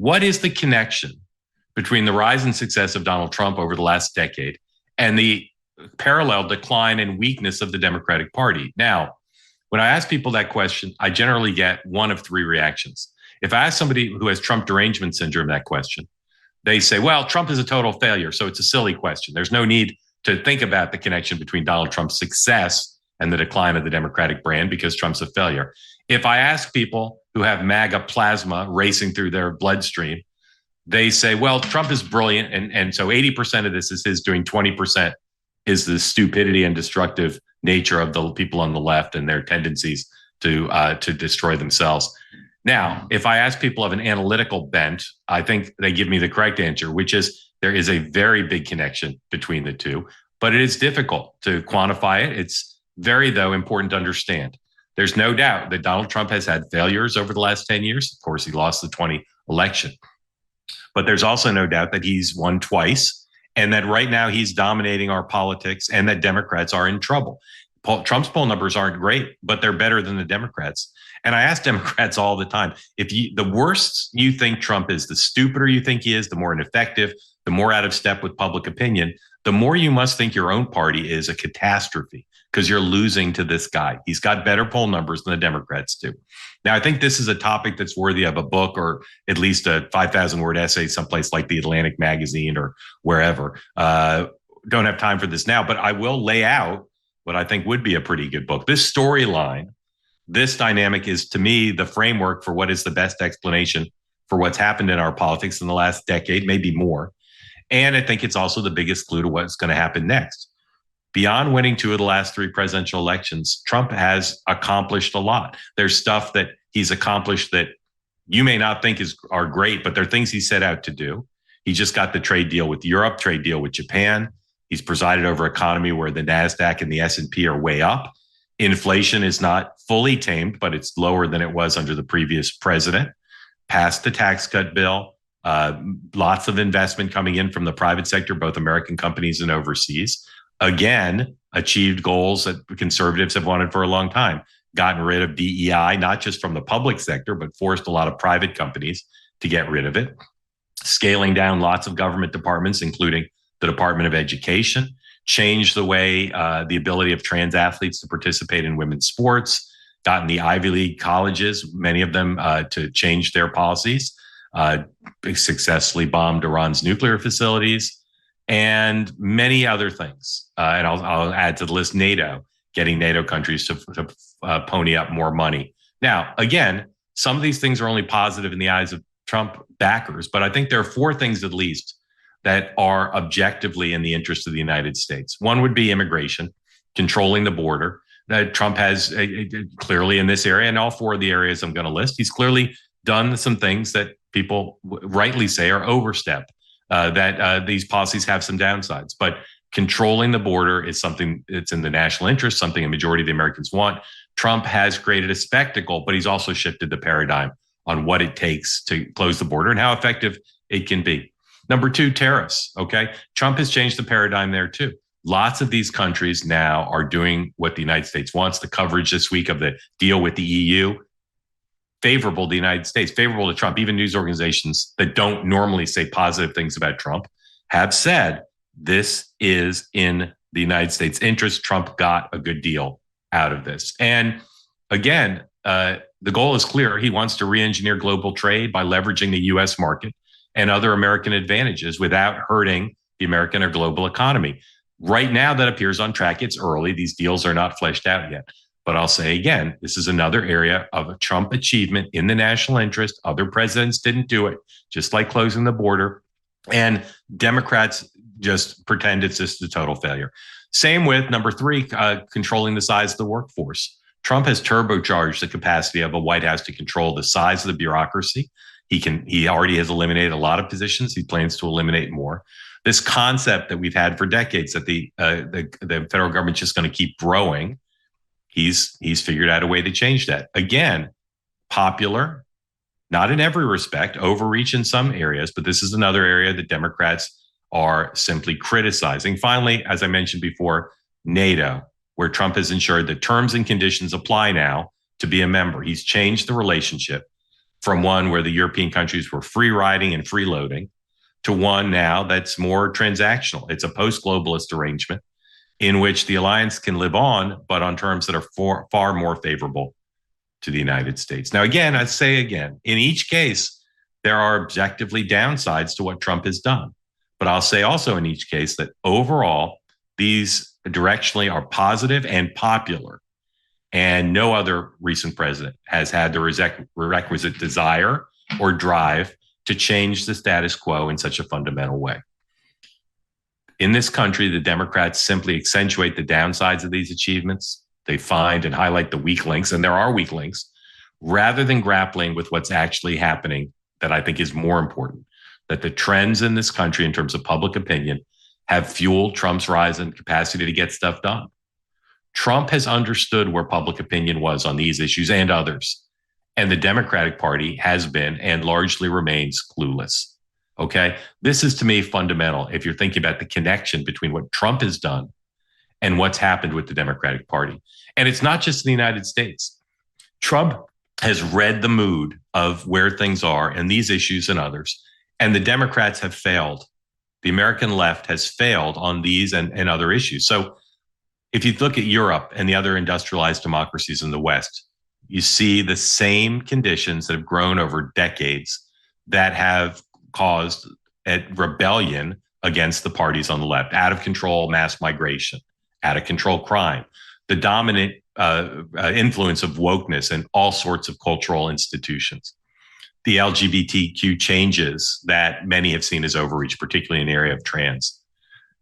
What is the connection between the rise and success of Donald Trump over the last decade and the parallel decline and weakness of the Democratic Party? Now, when I ask people that question, I generally get one of three reactions. If I ask somebody who has Trump derangement syndrome that question, they say, well, Trump is a total failure, so it's a silly question. There's no need to think about the connection between Donald Trump's success and the decline of the Democratic brand because Trump's a failure. If I ask people who have MAGA plasma racing through their bloodstream, they say, well, Trump is brilliant. And so 80% of this is his doing, 20% is the stupidity and destructive nature of the people on the left and their tendencies to destroy themselves. Now, if I ask people of an analytical bent, I think they give me the correct answer, which is there is a very big connection between the two, but it is difficult to quantify it. It's very, though, important to understand. There's no doubt that Donald Trump has had failures over the last 10 years. Of course, he lost the 2020 election. But there's also no doubt that he's won twice and that right now he's dominating our politics and that Democrats are in trouble. Trump's poll numbers aren't great, but they're better than the Democrats. And I ask Democrats all the time, the worse you think Trump is, the stupider you think he is, the more ineffective, the more out of step with public opinion, the more you must think your own party is a catastrophe because you're losing to this guy. He's got better poll numbers than the Democrats do. Now, I think this is a topic that's worthy of a book or at least a 5,000-word essay someplace like the Atlantic magazine or wherever. Don't have time for this now, but I will lay out what I think would be a pretty good book. This storyline, this dynamic is, to me, the framework for what is the best explanation for what's happened in our politics in the last decade, maybe more. And I think it's also the biggest clue to what's going to happen next. Beyond winning two of the last three presidential elections, Trump has accomplished a lot. There's stuff that he's accomplished that you may not think are great, but they're things he set out to do. He just got the trade deal with Europe, trade deal with Japan. He's presided over an economy where the NASDAQ and the S&P are way up. Inflation is not fully tamed, but it's lower than it was under the previous president. Passed the tax cut bill. Lots of investment coming in from the private sector, both American companies and overseas. Again, achieved goals that conservatives have wanted for a long time. Gotten rid of DEI, not just from the public sector, but forced a lot of private companies to get rid of it. Scaling down lots of government departments, including the Department of Education. Changed the way, the ability of trans athletes to participate in women's sports. Gotten the Ivy League colleges, many of them, to change their policies. Successfully bombed Iran's nuclear facilities. And many other things. And I'll add to the list NATO, getting NATO countries to pony up more money. Now, again, some of these things are only positive in the eyes of Trump backers, but I think there are four things at least that are objectively in the interest of the United States. One would be immigration, controlling the border. That Trump has clearly in this area, and all four of the areas I'm going to list, he's clearly done some things that people rightly say are overstep. That these policies have some downsides, but controlling the border is something that's in the national interest, something a majority of the Americans want. Trump has created a spectacle, but he's also shifted the paradigm on what it takes to close the border and how effective it can be. Number two, tariffs. Okay. Trump has changed the paradigm there too. Lots of these countries now are doing what the United States wants. The coverage this week of the deal with the EU, favorable to the United States, favorable to Trump. Even news organizations that don't normally say positive things about Trump have said this is in the United States' interest. Trump got a good deal out of this. And again, the goal is clear. He wants to re-engineer global trade by leveraging the U.S. market and other American advantages without hurting the American or global economy. Right now, that appears on track. It's early. These deals are not fleshed out yet. But I'll say again, this is another area of a Trump achievement in the national interest. Other presidents didn't do it, just like closing the border. And Democrats just pretend it's just a total failure. Same with number three, controlling the size of the workforce. Trump has turbocharged the capacity of a White House to control the size of the bureaucracy. He already has eliminated a lot of positions. He plans to eliminate more. This concept that we've had for decades that the federal government's just going to keep growing. He's figured out a way to change that. Again, popular, not in every respect, overreach in some areas, but this is another area that Democrats are simply criticizing. Finally, as I mentioned before, NATO, where Trump has ensured that terms and conditions apply now to be a member. He's changed the relationship. from one where the European countries were free riding and freeloading to one now that's more transactional. It's a post-globalist arrangement in which the alliance can live on, but on terms that are far more favorable to the United States. Now, again, I say again, in each case, there are objectively downsides to what Trump has done. But I'll say also in each case that overall, these directionally are positive and popular. And no other recent president has had the requisite desire or drive to change the status quo in such a fundamental way. In this country, the Democrats simply accentuate the downsides of these achievements. They find and highlight the weak links, and there are weak links, rather than grappling with what's actually happening that I think is more important, that the trends in this country in terms of public opinion have fueled Trump's rise in capacity to get stuff done. Trump has understood where public opinion was on these issues and others. And the Democratic Party has been and largely remains clueless. Okay. This is to me fundamental if you're thinking about the connection between what Trump has done and what's happened with the Democratic Party. And it's not just in the United States. Trump has read the mood of where things are and these issues and others. And the Democrats have failed. The American left has failed on these and other issues. So if you look at Europe and the other industrialized democracies in the West, you see the same conditions that have grown over decades that have caused a rebellion against the parties on the left. Out of control mass migration, out of control crime, the dominant influence of wokeness in all sorts of cultural institutions, the LGBTQ changes that many have seen as overreach, particularly in the area of trans,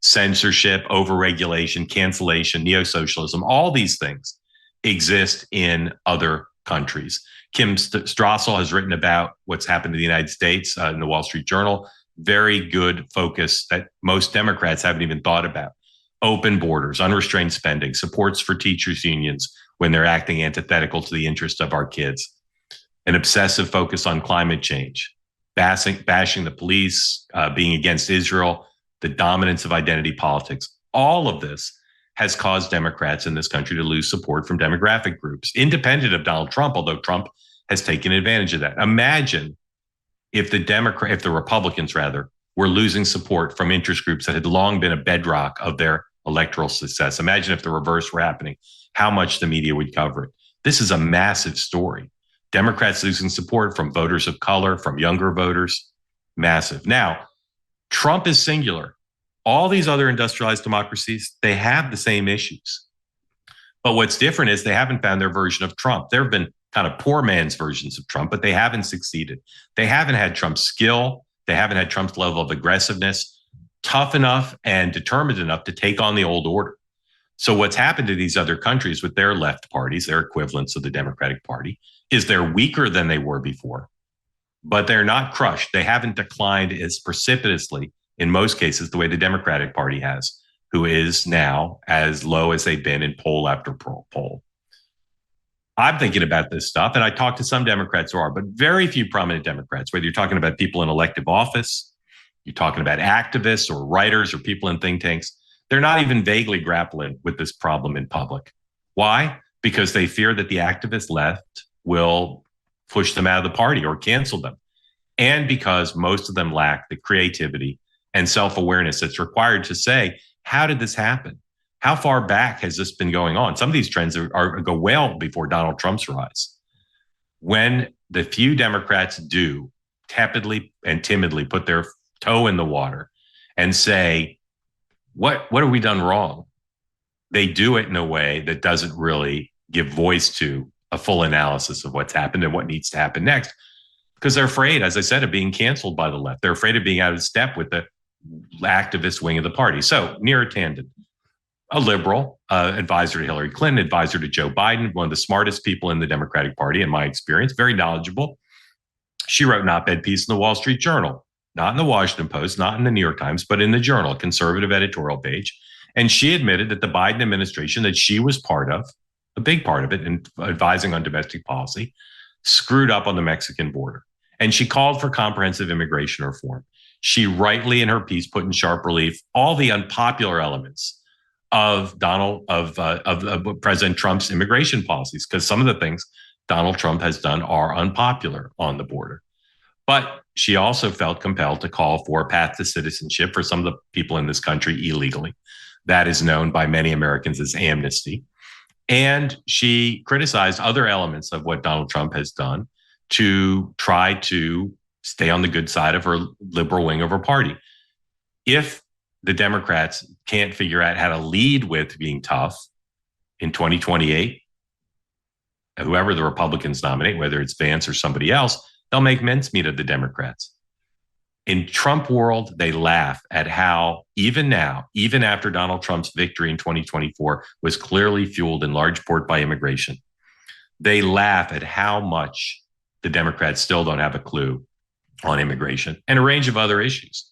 censorship, overregulation, cancellation, neo-socialism, all these things exist in other countries. Kim Strassel has written about what's happened to the United States in the Wall Street Journal. Very good focus that most Democrats haven't even thought about. Open borders, unrestrained spending, supports for teachers' unions when they're acting antithetical to the interest of our kids, an obsessive focus on climate change, bashing the police, being against Israel, the dominance of identity politics. All of this has caused Democrats in this country to lose support from demographic groups, independent of Donald Trump, although Trump has taken advantage of that. Imagine if the Republicans rather were losing support from interest groups that had long been a bedrock of their electoral success. Imagine if the reverse were happening, how much the media would cover it. This is a massive story. Democrats losing support from voters of color, from younger voters, massive. Now, Trump is singular. All these other industrialized democracies, they have the same issues. But what's different is they haven't found their version of Trump. There have been kind of poor man's versions of Trump, but they haven't succeeded. They haven't had Trump's skill. They haven't had Trump's level of aggressiveness, tough enough and determined enough to take on the old order. So what's happened to these other countries with their left parties, their equivalents of the Democratic Party, is they're weaker than they were before, but they're not crushed. They haven't declined as precipitously in most cases the way the Democratic Party has, who is now as low as they've been in poll after poll. I'm thinking about this stuff, and I talk to some Democrats who are, but very few prominent Democrats, whether you're talking about people in elective office, you're talking about activists or writers or people in think tanks, they're not even vaguely grappling with this problem in public. Why? Because they fear that the activist left will push them out of the party or cancel them. And because most of them lack the creativity and self-awareness that's required to say, how did this happen? How far back has this been going on? Some of these trends go well before Donald Trump's rise. When the few Democrats do tepidly and timidly put their toe in the water and say, what have we done wrong? They do it in a way that doesn't really give voice to a full analysis of what's happened and what needs to happen next, because they're afraid, as I said, of being canceled by the left. They're afraid of being out of step with the activist wing of the party. So Neera Tanden, a liberal, advisor to Hillary Clinton, advisor to Joe Biden, one of the smartest people in the Democratic Party, in my experience, very knowledgeable. She wrote an op-ed piece in the Wall Street Journal, not in the Washington Post, not in the New York Times, but in the Journal, a conservative editorial page. And she admitted that the Biden administration that she was part of, a big part of it, in advising on domestic policy, screwed up on the Mexican border. And she called for comprehensive immigration reform. She rightly, in her piece, put in sharp relief all the unpopular elements of President Trump's immigration policies, because some of the things Donald Trump has done are unpopular on the border. But she also felt compelled to call for a path to citizenship for some of the people in this country illegally. That is known by many Americans as amnesty. And she criticized other elements of what Donald Trump has done to try to stay on the good side of her liberal wing of her party. If the Democrats can't figure out how to lead with being tough in 2028, whoever the Republicans nominate, whether it's Vance or somebody else, they'll make mincemeat of the Democrats. In Trump world, they laugh at how even now, even after Donald Trump's victory in 2024 was clearly fueled in large part by immigration, they laugh at how much the Democrats still don't have a clue on immigration and a range of other issues.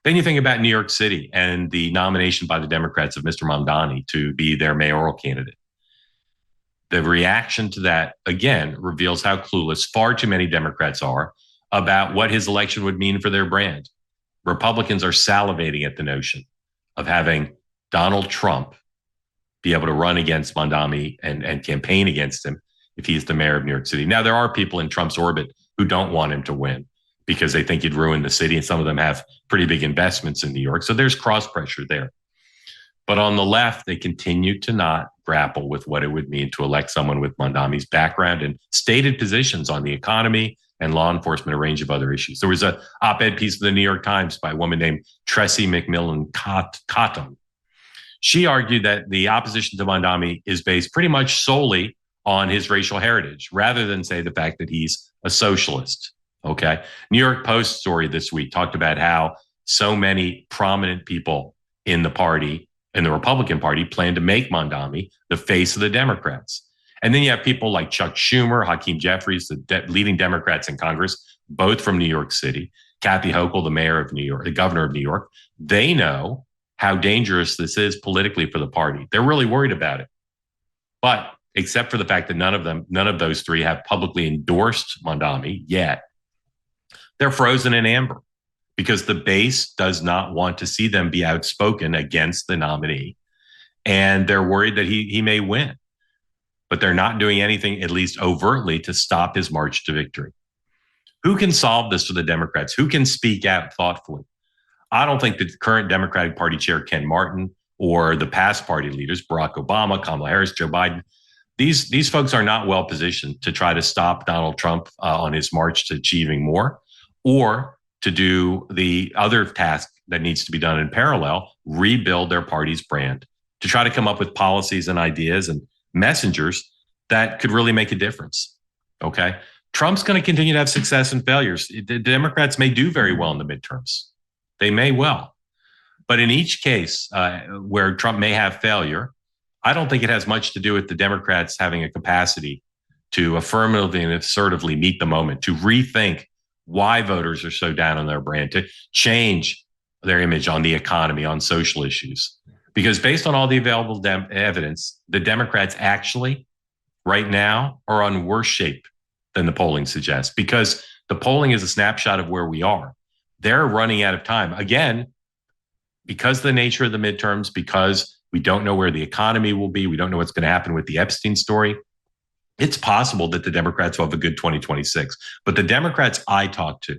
Then you think about New York City and the nomination by the Democrats of Mr. Mamdani to be their mayoral candidate. The reaction to that, again, reveals how clueless far too many Democrats are about what his election would mean for their brand. Republicans are salivating at the notion of having Donald Trump be able to run against Mamdani and campaign against him if he's the mayor of New York City. Now, there are people in Trump's orbit who don't want him to win because they think he'd ruin the city, and some of them have pretty big investments in New York. So there's cross pressure there. But on the left, they continue to not grapple with what it would mean to elect someone with Mamdani's background and stated positions on the economy and law enforcement, a range of other issues. There was an op-ed piece of the New York Times by a woman named Tressie McMillan Cottom. She argued that the opposition to Mamdani is based pretty much solely on his racial heritage, rather than say the fact that he's a socialist. Okay. New York Post story this week talked about how so many prominent people in the party, in the Republican Party, plan to make Mamdani the face of the Democrats. And then you have people like Chuck Schumer, Hakeem Jeffries, the leading Democrats in Congress, both from New York City, Kathy Hochul, the mayor of New York, the governor of New York. They know how dangerous this is politically for the party. They're really worried about it. But except for the fact that none of those three have publicly endorsed Mamdani yet, they're frozen in amber because the base does not want to see them be outspoken against the nominee. And they're worried that he may win. But they're not doing anything, at least overtly, to stop his march to victory. Who can solve this for the Democrats? Who can speak out thoughtfully? I don't think the current Democratic Party chair, Ken Martin, or the past party leaders, Barack Obama, Kamala Harris, Joe Biden, these folks are not well positioned to try to stop Donald Trump on his march to achieving more, or to do the other task that needs to be done in parallel, rebuild their party's brand, to try to come up with policies and ideas and messengers that could really make a difference. Okay. Trump's going to continue to have success and failures. The Democrats may do very well in the midterms. They may well. But in each case where Trump may have failure, I don't think it has much to do with the Democrats having a capacity to affirmatively and assertively meet the moment, to rethink why voters are so down on their brand, to change their image on the economy, on social issues. Because based on all the available evidence, the Democrats actually, right now, are on worse shape than the polling suggests, because the polling is a snapshot of where we are. They're running out of time. Again, because of the nature of the midterms, because we don't know where the economy will be, we don't know what's going to happen with the Epstein story, it's possible that the Democrats will have a good 2026. But the Democrats I talk to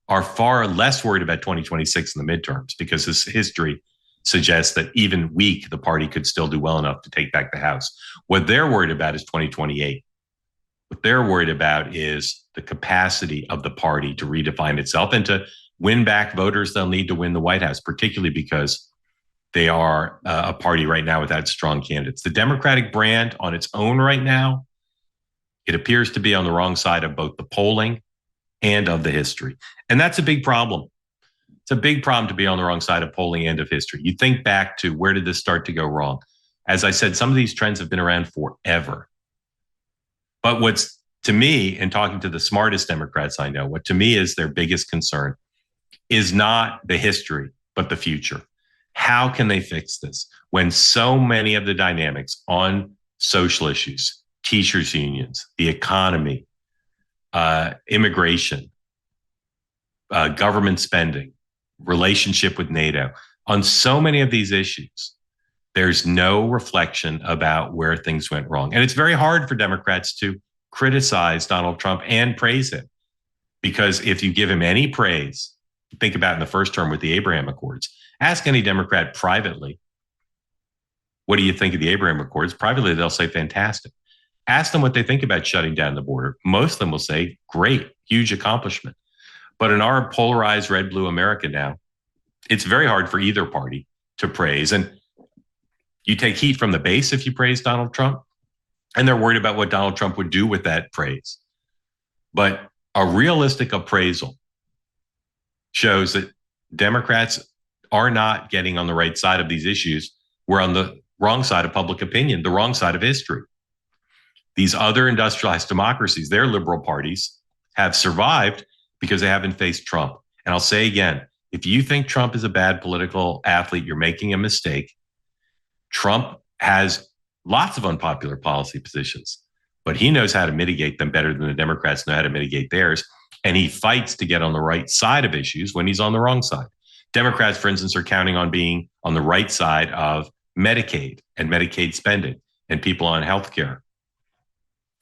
are far less worried about 2026 in the midterms, because this history suggests that even weak, the party could still do well enough to take back the House. What they're worried about is 2028. What they're worried about is the capacity of the party to redefine itself and to win back voters they'll need to win the White House, particularly because they are a party right now without strong candidates. The Democratic brand on its own right now, it appears to be on the wrong side of both the polling and of the history. And that's a big problem. It's a big problem to be on the wrong side of polling and of history. You think back to where did this start to go wrong? As I said, some of these trends have been around forever. But what's, to me, in talking to the smartest Democrats I know, what to me is their biggest concern is not the history, but the future. How can they fix this when so many of the dynamics on social issues, teachers' unions, the economy, immigration, government spending, relationship with NATO, on so many of these issues, there's no reflection about where things went wrong. And it's very hard for Democrats to criticize Donald Trump and praise him. Because if you give him any praise, think about in the first term with the Abraham Accords, ask any Democrat privately, what do you think of the Abraham Accords? Privately, they'll say fantastic. Ask them what they think about shutting down the border. Most of them will say, great, huge accomplishment. But in our polarized red blue America now, it's very hard for either party to praise. And you take heat from the base if you praise Donald Trump, and they're worried about what Donald Trump would do with that praise. But a realistic appraisal shows that Democrats are not getting on the right side of these issues. We're on the wrong side of public opinion, the wrong side of history. These other industrialized democracies, their liberal parties, have survived because they haven't faced Trump. And I'll say again, if you think Trump is a bad political athlete, you're making a mistake. Trump has lots of unpopular policy positions, but he knows how to mitigate them better than the Democrats know how to mitigate theirs. And he fights to get on the right side of issues when he's on the wrong side. Democrats, for instance, are counting on being on the right side of Medicaid and Medicaid spending and people on health care.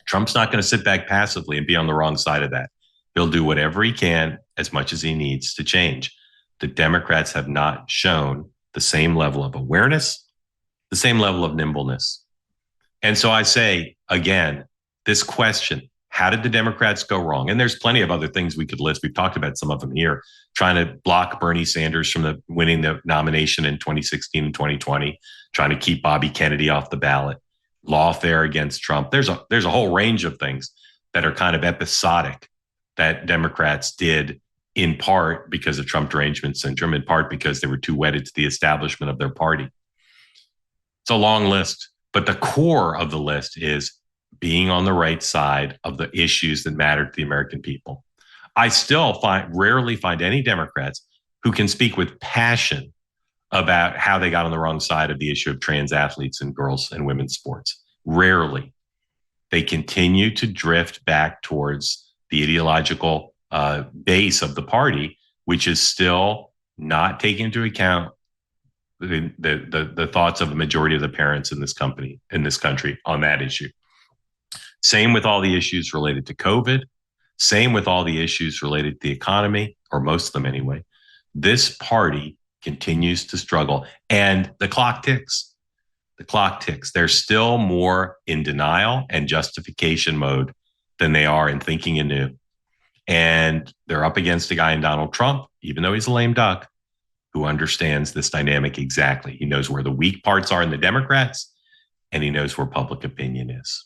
Trump's not going to sit back passively and be on the wrong side of that. He'll do whatever he can, as much as he needs to change. The Democrats have not shown the same level of awareness, the same level of nimbleness. And so I say, again, this question, how did the Democrats go wrong? And there's plenty of other things we could list. We've talked about some of them here, trying to block Bernie Sanders from winning the nomination in 2016 and 2020, trying to keep Bobby Kennedy off the ballot, lawfare against Trump. There's a whole range of things that are kind of episodic that Democrats did, in part because of Trump derangement syndrome, in part because they were too wedded to the establishment of their party. It's a long list, but the core of the list is being on the right side of the issues that matter to the American people. I still rarely find any Democrats who can speak with passion about how they got on the wrong side of the issue of trans athletes and girls and women's sports. Rarely. They continue to drift back towards the ideological base of the party, which is still not taking into account the thoughts of a majority of the parents in this country on that issue. Same with all the issues related to COVID. Same with all the issues related to the economy, or most of them anyway. This party continues to struggle, and the clock ticks. The clock ticks. They're still more in denial and justification mode than they are in thinking anew. And they're up against a guy in Donald Trump, even though he's a lame duck, who understands this dynamic exactly. He knows where the weak parts are in the Democrats, and he knows where public opinion is.